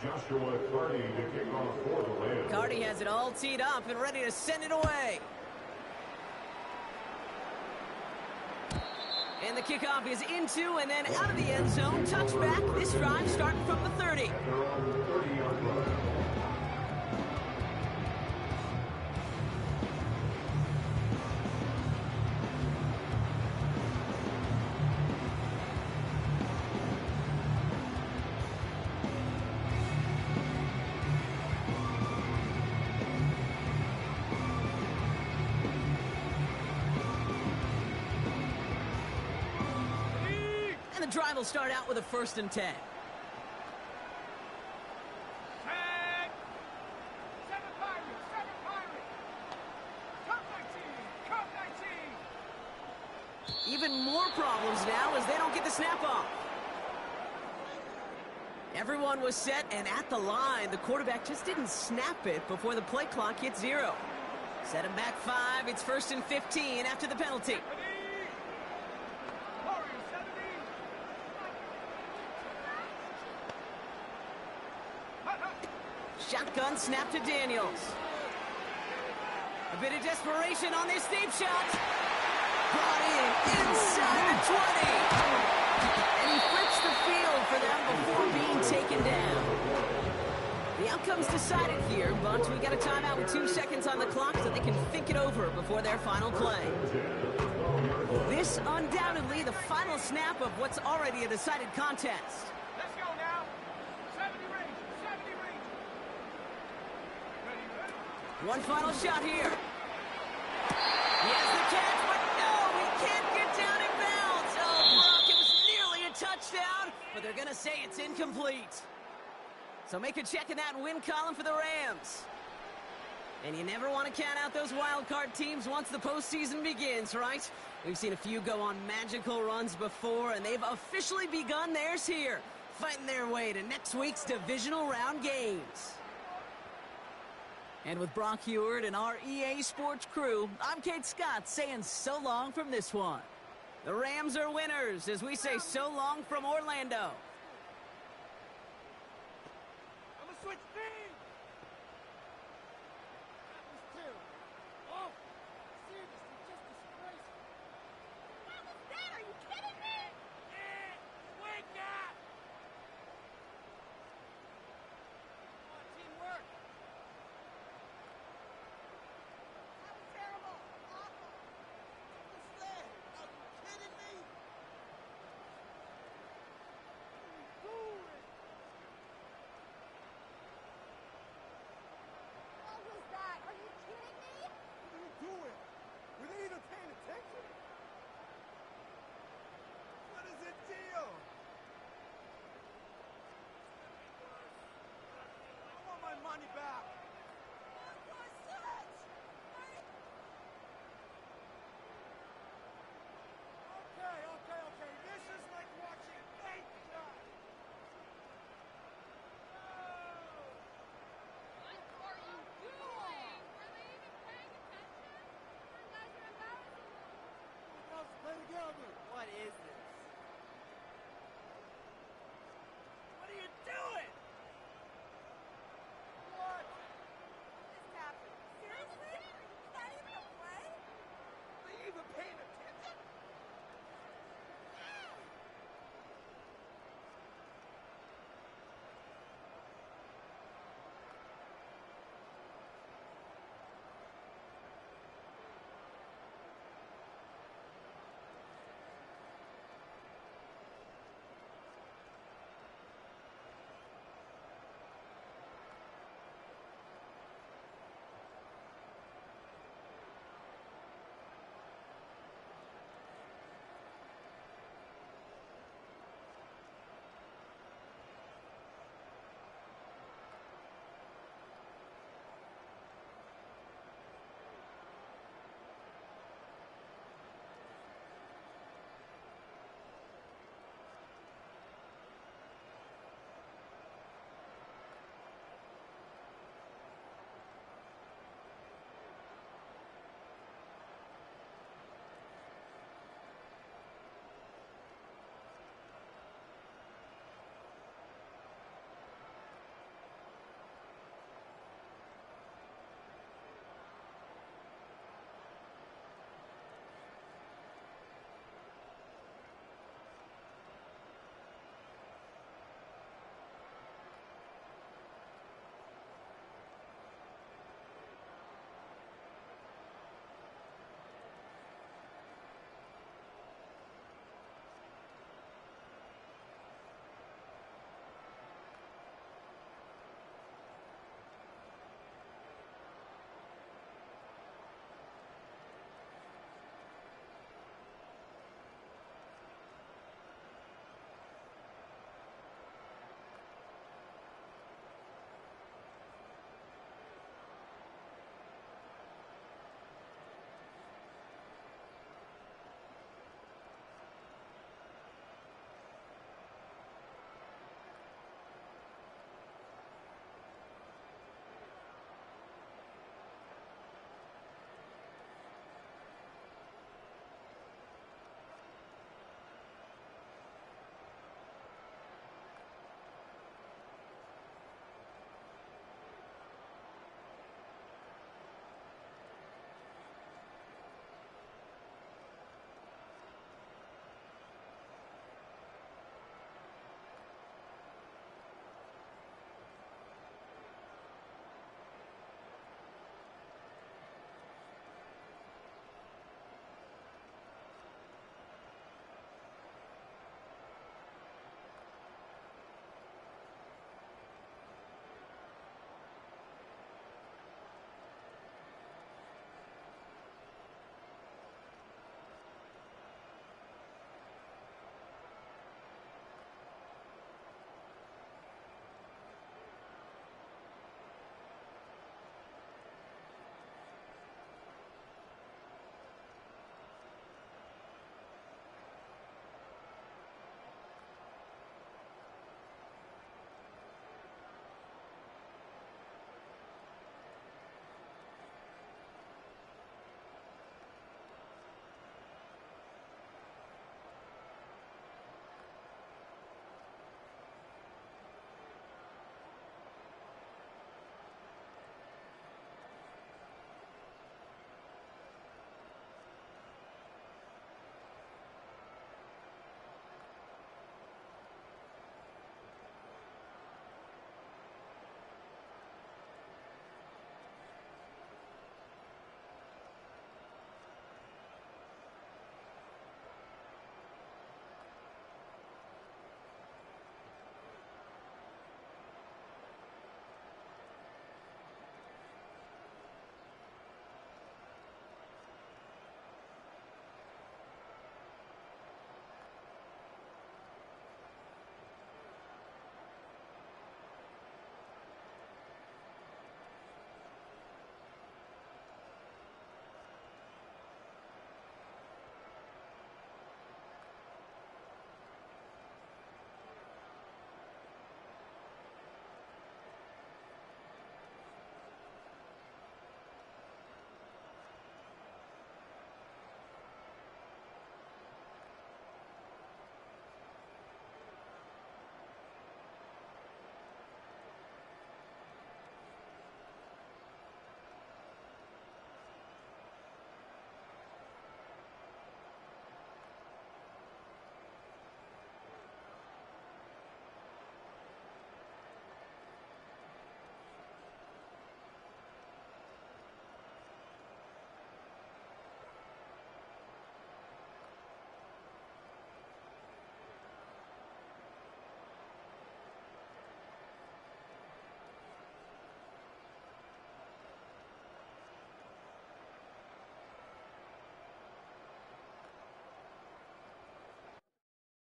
Joshua Carty to kick off for the Rams. Carty has it all teed up and ready to send it away. And the kickoff is into and then out of the end zone. Touchback. This drive starting from the 30. They're on the 30-yard line. And the drive will start out with a 1st and 10. Seven Pirates. Cup 19. Even more problems now as they don't get the snap off. Everyone was set and at the line. The quarterback just didn't snap it before the play clock hit 0. Set him back 5. It's 1st and 15 after the penalty. Warriors 70. Shotgun snap to Daniels. A bit of desperation on this deep shot. Brought in inside the 20. And he flips the field for them before being taken down. The outcome's decided here, but we got a timeout with 2 seconds on the clock so they can think it over before their final play. This undoubtedly the final snap of what's already a decided contest. Let's go now. 70 range. 70 range. Ready. One final shot here. He has the catch, but no, he can't get down in bounds. Oh, Brock, it was nearly a touchdown, but they're going to say it's incomplete. So make a check in that win column for the Rams. And you never want to count out those wild card teams once the postseason begins, right? We've seen a few go on magical runs before, and they've officially begun theirs here, fighting their way to next week's divisional round games. And with Brock Heward and our EA Sports crew, I'm Kate Scott saying so long from this one. The Rams are winners as we say so long from Orlando.